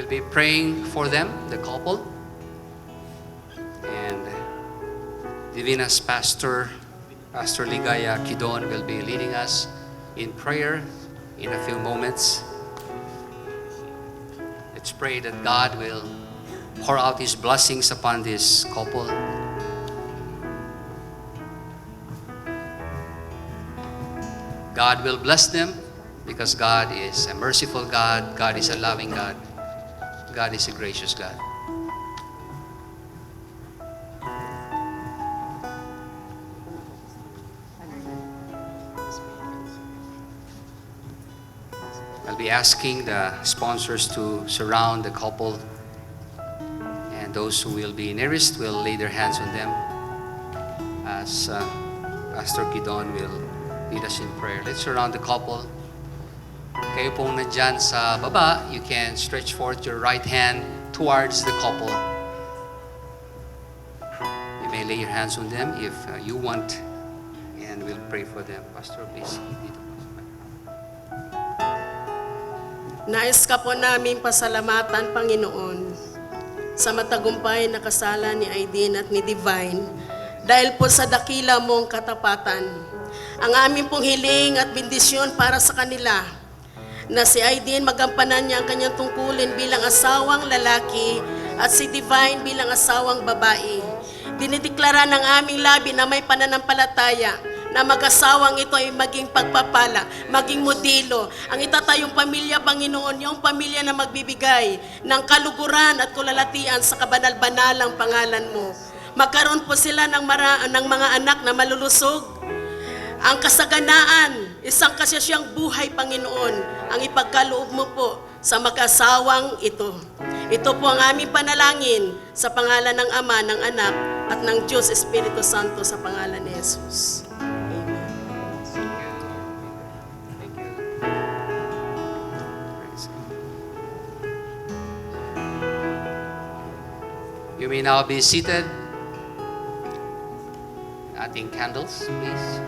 We'll be praying for them, the couple. And Divina's Pastor Ligaya Kidon will be leading us in prayer in a few moments. Let's pray that God will pour out His blessings upon this couple. God will bless them because God is a merciful God. God is a loving God. God is a gracious God. I'll be asking the sponsors to surround the couple, and those who will be nearest will lay their hands on them as Pastor Kidon will lead us in prayer. Let's surround the couple. Kayo pong nandyan sa baba, you can stretch forth your right hand towards the couple. You may lay your hands on them if you want, and we'll pray for them. Pastor, please. Nais ka po namin pasalamatan, Panginoon, sa matagumpay na kasalan ni Aiden at ni Divine dahil po sa dakila mong katapatan. Ang aming pong hiling at bendisyon para sa kanila na si Aiden magampanan niya ang kanyang tungkulin bilang asawang lalaki at si Divine bilang asawang babae. Dinideklara ng aming labi na may pananampalataya na mag-asawang ito ay maging pagpapala, maging modelo. Ang itatayong pamilya, Panginoon, yung pamilya na magbibigay ng kaluguran at kalalatian sa kabanal-banalang pangalan mo. Magkaroon po sila ng mga anak na malulusog. Ang kasaganaan, isang kasasyang buhay, Panginoon, ang ipagkaloob mo po sa mag-asawang ito. Ito po ang aming panalangin sa pangalan ng Ama, ng Anak, at ng Diyos Espiritu Santo sa pangalan ni Jesus. You may now be seated. Ating candles, please.